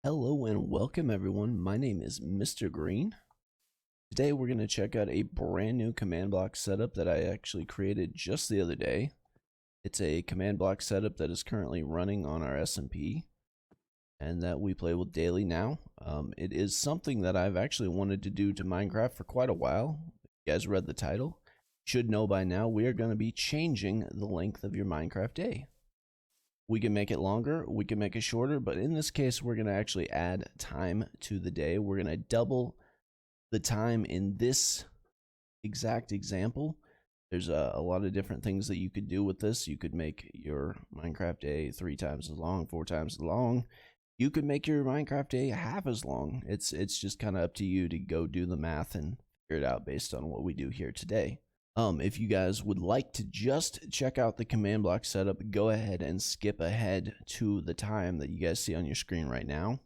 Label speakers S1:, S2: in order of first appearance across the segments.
S1: Hello and welcome everyone. My name is Mr. Green. Today we're going to check out a brand new command block setup that I actually created just the other day. It's a command block setup that is currently running on our SMP and that we play with daily now. It is something that I've actually wanted to do to Minecraft for quite a while. If you guys read the title, you should know by now we are going to be changing the length of your Minecraft day. We can make it longer, we can make it shorter, but in this case, we're going to actually add time to the day. We're going to double the time in this exact example. There's a lot of different things that you could do with this. You could make your Minecraft day 3 times as long, 4 times as long. You could make your Minecraft day half as long. It's just kind of up to you to go do the math and figure it out based on what we do here today. If you guys would like to just check out the command block setup, go ahead and skip ahead to the time that you guys see on your screen right now,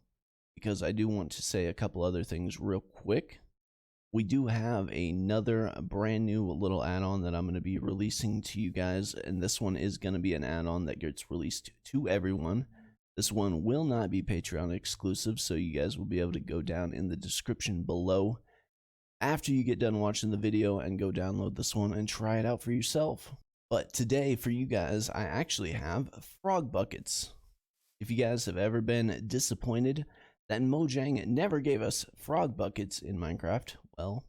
S1: because I do want to say a couple other things real quick. We do have another brand new little add-on that I'm going to be releasing to you guys, and this one is going to be an add-on that gets released to everyone. This one will not be Patreon exclusive, so you guys will be able to go down in the description below after you get done watching the video and go download this one and try it out for yourself. But today for you guys, I actually have frog buckets. If you guys have ever been disappointed that Mojang never gave us frog buckets in Minecraft, well,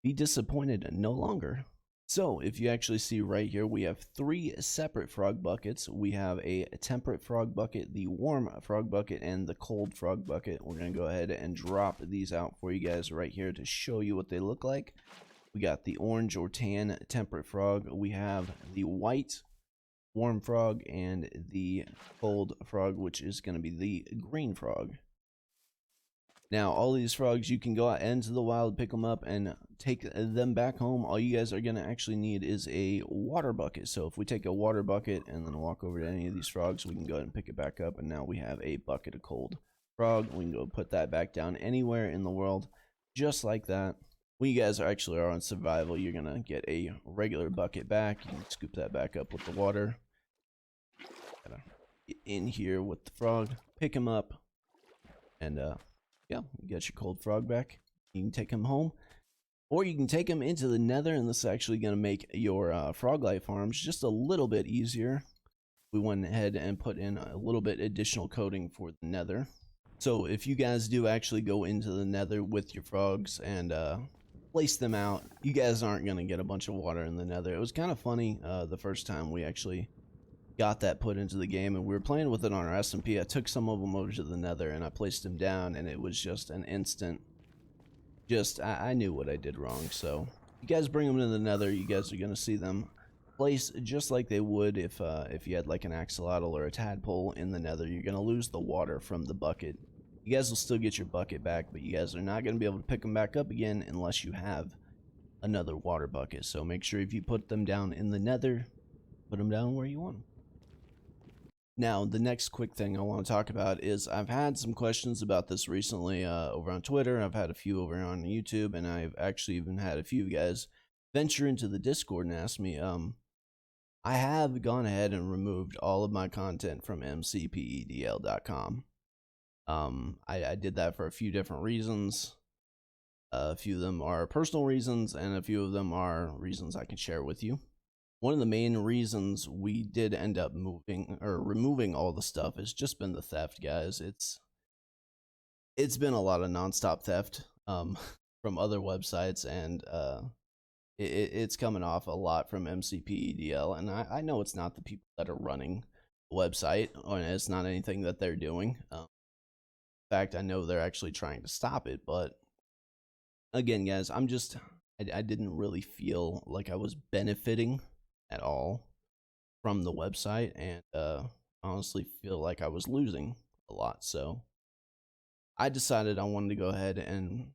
S1: be disappointed no longer. So if you actually see right here, we have 3 separate frog buckets. We have a temperate frog bucket, the warm frog bucket, and the cold frog bucket. We're going to go ahead and drop these out for you guys right here to show you what they look like. We got the orange or tan temperate frog. We have the white warm frog and the cold frog, which is going to be the green frog. Now, all these frogs, you can go out into the wild, pick them up, and take them back home. All you guys are going to actually need is a water bucket. So if we take a water bucket and then walk over to any of these frogs, we can go ahead and pick it back up. And now we have a bucket of cold frog. We can go put that back down anywhere in the world, just like that. When you guys are on survival, you're going to get a regular bucket back. You can scoop that back up with the water. Gotta get in here with the frog, pick him up, and yeah, you got your cold frog back. You can take him home, or you can take him into the nether, and this is actually going to make your frog life farms just a little bit easier. We went ahead and put in a little bit additional coating for the nether. So if you guys do actually go into the nether with your frogs and place them out, you guys aren't going to get a bunch of water in the nether. It was kind of funny the first time we actually got that put into the game and we were playing with it on our SMP. I took some of them over to the nether and I placed them down, and it was just an instant, I knew what I did wrong. So you guys bring them to the nether, you guys are going to see them place just like they would if you had like an axolotl or a tadpole in the nether. You're going to lose the water from the bucket. You guys will still get your bucket back, but you guys are not going to be able to pick them back up again unless you have another water bucket. So make sure if you put them down in the nether, put them down where you want them. Now, the next quick thing I want to talk about is I've had some questions about this recently over on Twitter. I've had a few over on YouTube, and I've actually even had a few guys venture into the Discord and ask me. I have gone ahead and removed all of my content from mcpedl.com. I did that for a few different reasons. A few of them are personal reasons, and a few of them are reasons I can share with you. One of the main reasons we did end up removing all the stuff has just been the theft, guys. It's been a lot of nonstop theft from other websites, and it's coming off a lot from MCPEDL. And I know it's not the people that are running the website, or it's not anything that they're doing. In fact, I know they're actually trying to stop it, but again, guys, I didn't really feel like I was benefiting at all from the website, and honestly feel like I was losing a lot. So I decided I wanted to go ahead and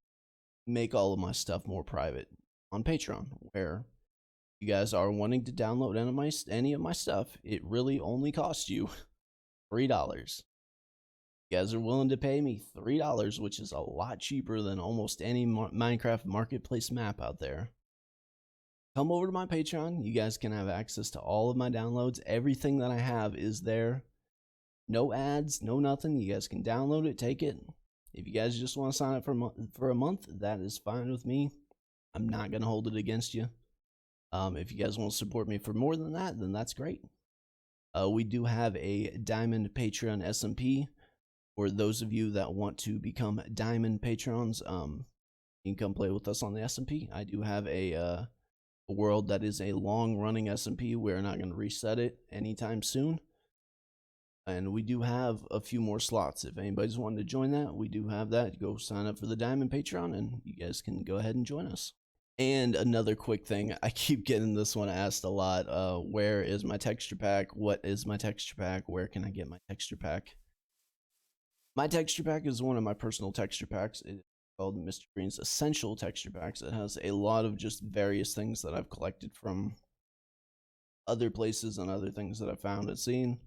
S1: make all of my stuff more private on Patreon, where you guys are wanting to download any of my stuff. It really only costs you $3. You guys are willing to pay me $3, which is a lot cheaper than almost any Minecraft marketplace map out there. Come over to my Patreon. You guys can have access to all of my downloads. Everything that I have is there. No ads, no nothing. You guys can download it, take it. If you guys just want to sign up for a month, that is fine with me. I'm not going to hold it against you. If you guys want to support me for more than that, then that's great. We do have a Diamond Patreon SMP. For those of you that want to become Diamond Patrons, you can come play with us on the SMP. I do have a world that is a long-running SMP. We're not going to reset it anytime soon. And we do have a few more slots. If anybody's wanting to join that, we do have that. Go sign up for the Diamond Patreon, and you guys can go ahead and join us. And another quick thing, I keep getting this one asked a lot. Where is my texture pack? What is my texture pack? Where can I get my texture pack? My texture pack is one of my personal texture packs. It's called Mr. Green's Essential Texture Packs. It has a lot of just various things that I've collected from other places and other things that I've found and seen.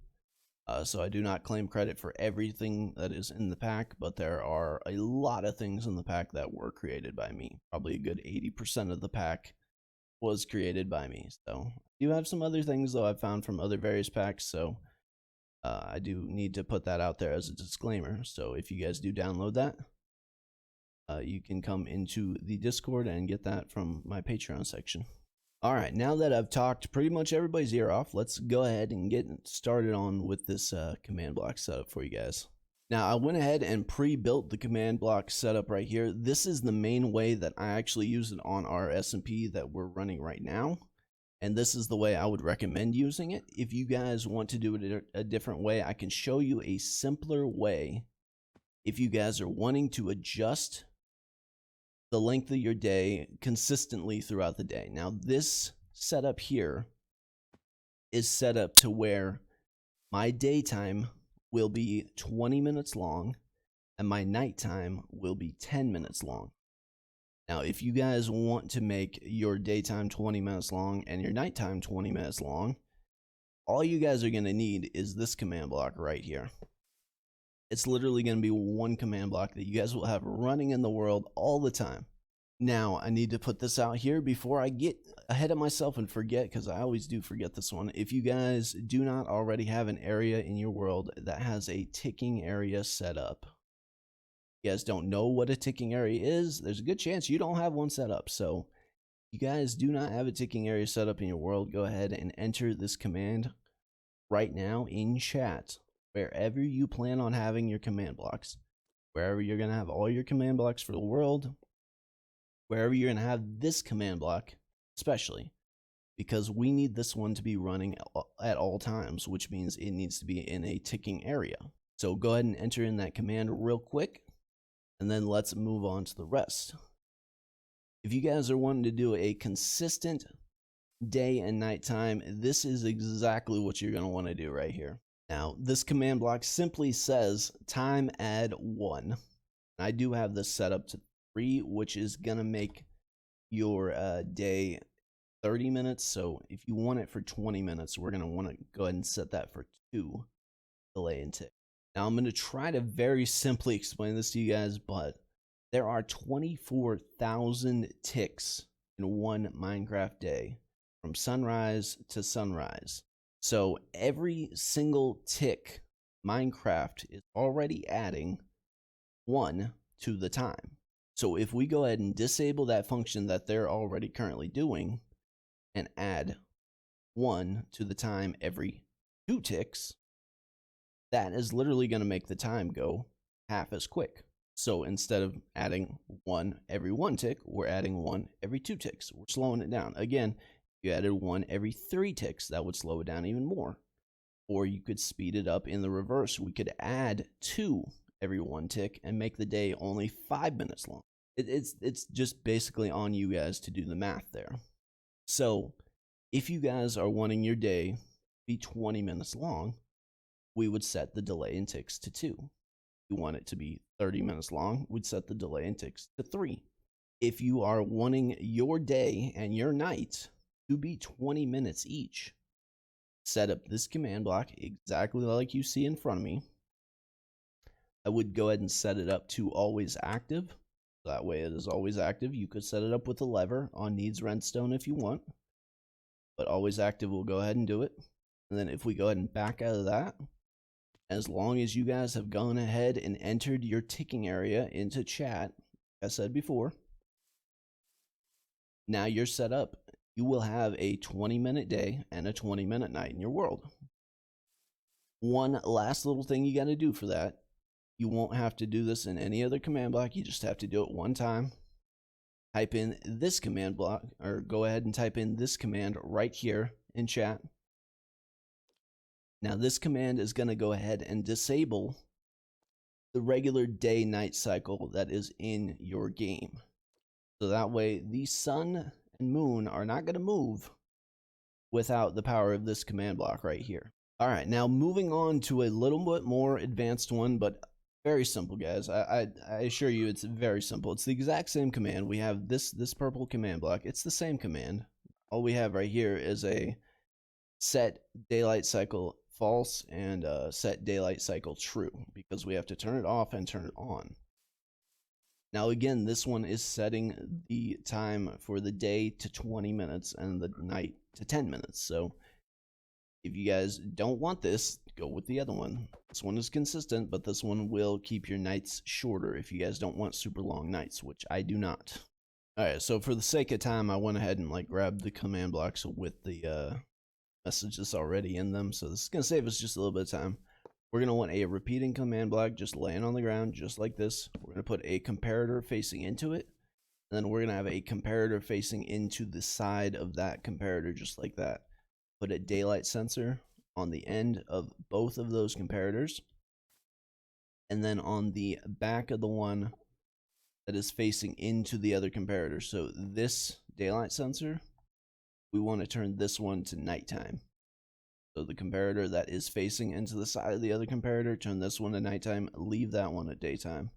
S1: So I do not claim credit for everything that is in the pack, but there are a lot of things in the pack that were created by me. Probably a good 80% of the pack was created by me. So I do have some other things, though, I've found from other various packs, so I do need to put that out there as a disclaimer. So if you guys do download that, you can come into the Discord and get that from my Patreon section. All right, now that I've talked pretty much everybody's ear off, let's go ahead and get started on with this command block setup for you guys. Now, I went ahead and pre-built the command block setup right here. This is the main way that I actually use it on our SMP that we're running right now. And this is the way I would recommend using it. If you guys want to do it a different way, I can show you a simpler way if you guys are wanting to adjust the length of your day consistently throughout the day. Now, this setup here is set up to where my daytime will be 20 minutes long and my nighttime will be 10 minutes long. Now, if you guys want to make your daytime 20 minutes long and your nighttime 20 minutes long, all you guys are going to need is this command block right here. It's literally going to be one command block that you guys will have running in the world all the time. Now, I need to put this out here before I get ahead of myself and forget, because I always do forget this one. If you guys do not already have an area in your world that has a ticking area set up, you guys don't know what a ticking area is, there's a good chance you don't have one set up. So if you guys do not have a ticking area set up in your world, go ahead and enter this command right now in chat. Wherever you plan on having your command blocks, wherever you're going to have all your command blocks for the world, wherever you're going to have this command block, especially, because we need this one to be running at all times, which means it needs to be in a ticking area. So go ahead and enter in that command real quick, and then let's move on to the rest. If you guys are wanting to do a consistent day and night time, this is exactly what you're going to want to do right here. Now, this command block simply says time add 1. I do have this set up to 3, which is going to make your day 30 minutes. So if you want it for 20 minutes, we're going to want to go ahead and set that for 2 delay and tick. Now, I'm going to try to very simply explain this to you guys, but there are 24,000 ticks in one Minecraft day from sunrise to sunrise. So every single tick, Minecraft is already adding 1 to the time. So if we go ahead and disable that function that they're already currently doing and add 1 to the time every 2 ticks, that is literally going to make the time go half as quick. So instead of adding 1 every 1 tick, we're adding 1 every 2 ticks. We're slowing it down. Again, you added 1 every 3 ticks, that would slow it down even more. Or you could speed it up in the reverse. We could add 2 every 1 tick and make the day only 5 minutes long. It's just basically on you guys to do the math there. So if you guys are wanting your day to be 20 minutes long, we would set the delay in ticks to 2. If you want it to be 30 minutes long, we'd set the delay in ticks to 3. If you are wanting your day and your night to be 20 minutes each, set up this command block exactly like you see in front of me. I would go ahead and set it up to always active. That way it is always active. You could set it up with a lever on needs redstone if you want, but always active will go ahead and do it. And then if we go ahead and back out of that, As long as you guys have gone ahead and entered your ticking area into chat, like I said before, now you're set up. You will have a 20-minute day and a 20-minute night in your world. One last little thing you got to do for that. You won't have to do this in any other command block. You just have to do it one time. Type in this command block, or go ahead and type in this command right here in chat. Now this command is going to go ahead and disable the regular day-night cycle that is in your game. So that way the sun and moon are not going to move without the power of this command block right here. All right, now moving on to a little bit more advanced one, but very simple, guys. I assure you it's very simple. It's the exact same command. We have this purple command block. It's the same command. All we have right here is a set daylight cycle false and set daylight cycle true, because we have to turn it off and turn it on. Now again, this one is setting the time for the day to 20 minutes and the night to 10 minutes. So if you guys don't want this, go with the other one. This one is consistent, but this one will keep your nights shorter if you guys don't want super long nights, which I do not. All right, so for the sake of time, I went ahead and like grabbed the command blocks with the messages already in them. So this is going to save us just a little bit of time. We're going to want a repeating command block just laying on the ground, just like this. We're going to put a comparator facing into it. And then we're going to have a comparator facing into the side of that comparator, just like that. Put a daylight sensor on the end of both of those comparators. And then on the back of the one that is facing into the other comparator. So this daylight sensor, we want to turn this one to nighttime. So the comparator that is facing into the side of the other comparator, turn this one to nighttime, leave that one at daytime.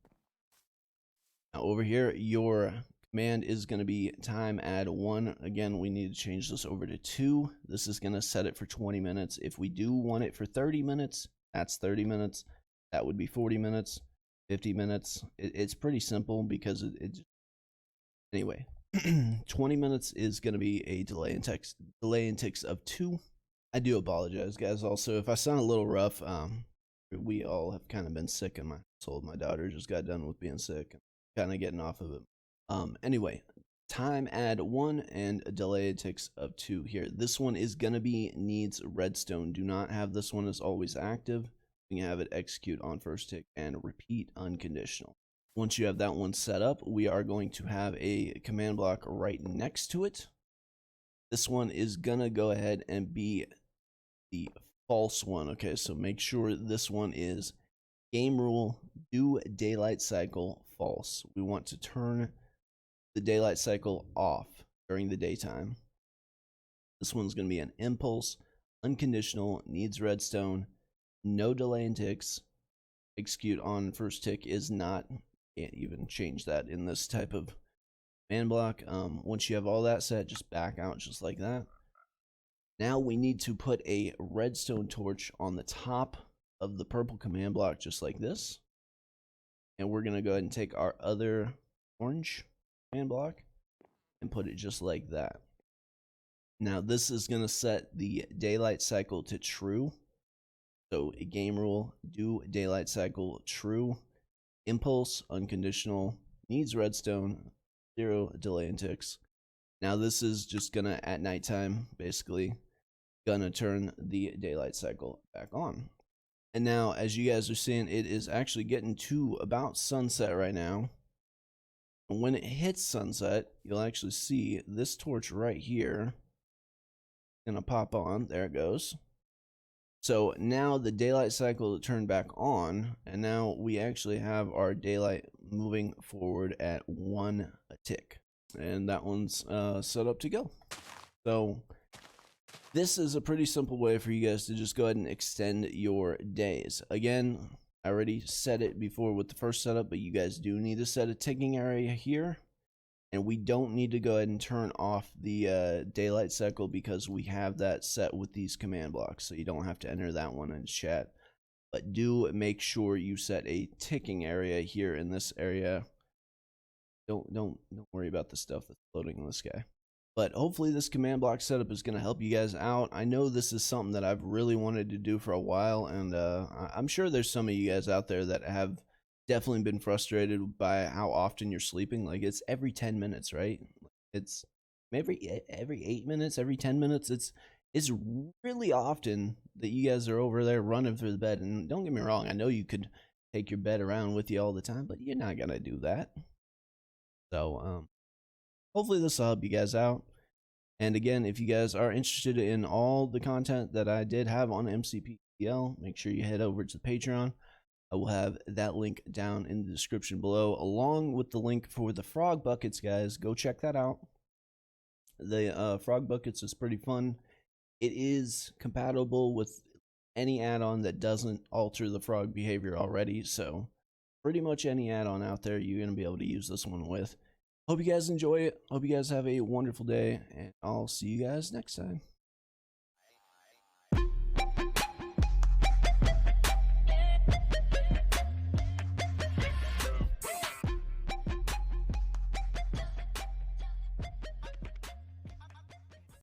S1: Now over here, your command is going to be time add 1. Again, we need to change this over to 2. This is going to set it for 20 minutes. If we do want it for 30 minutes, that's 30 minutes. That would be 40 minutes, 50 minutes. It's pretty simple because anyway, 20 minutes is going to be a delay in ticks of 2. I do apologize, guys. Also, if I sound a little rough, we all have kind of been sick in my household. My daughter just got done with being sick and kind of getting off of it. Anyway, time add 1 and a delay in ticks of 2 here. This one is going to be needs redstone. Do not have this one as always active. You can have it execute on first tick and repeat unconditional. Once you have that one set up, we are going to have a command block right next to it. This one is going to go ahead and be the false one. Okay, so make sure this one is game rule, do daylight cycle false. We want to turn the daylight cycle off during the daytime. This one's going to be an impulse, unconditional, needs redstone, no delay in ticks, execute on first tick is not, can't even change that in this type of command block. Once you have all that set, just back out just like that. Now we need to put a redstone torch on the top of the purple command block just like this. And we're going to go ahead and take our other orange command block and put it just like that. Now this is going to set the daylight cycle to true. So a game rule, do daylight cycle true, impulse, unconditional, needs redstone, 0 delay in ticks. Now this is just gonna, at nighttime, basically, gonna turn the daylight cycle back on. And now, as you guys are seeing, it is actually getting to about sunset right now. And when it hits sunset, you'll actually see this torch right here gonna pop on. There it goes. So now the daylight cycle turned back on, and now we actually have our daylight moving forward at 1 tick. And that one's set up to go. So this is a pretty simple way for you guys to just go ahead and extend your days. Again, I already said it before with the first setup, but you guys do need to set a ticking area here. And we don't need to go ahead and turn off the daylight cycle because we have that set with these command blocks. So you don't have to enter that one in chat. But do make sure you set a ticking area here in this area. Don't worry about the stuff that's floating in the sky. But hopefully this command block setup is going to help you guys out. I know this is something that I've really wanted to do for a while, and I'm sure there's some of you guys out there that have definitely been frustrated by how often you're sleeping. Like, it's every 10 minutes, right? It's every 8 minutes, every 10 minutes. It's really often that you guys are over there running through the bed. And don't get me wrong, I know you could take your bed around with you all the time, but you're not gonna do that. So hopefully this will help you guys out. And again, if you guys are interested in all the content that I did have on MCPL, make sure you head over to Patreon. I will have that link down in the description below, along with the link for the frog buckets, guys. Go check that out. The frog buckets is pretty fun. It is compatible with any add-on that doesn't alter the frog behavior already, so pretty much any add-on out there you're going to be able to use this one with. Hope you guys enjoy it. Hope you guys have a wonderful day, and I'll see you guys next time.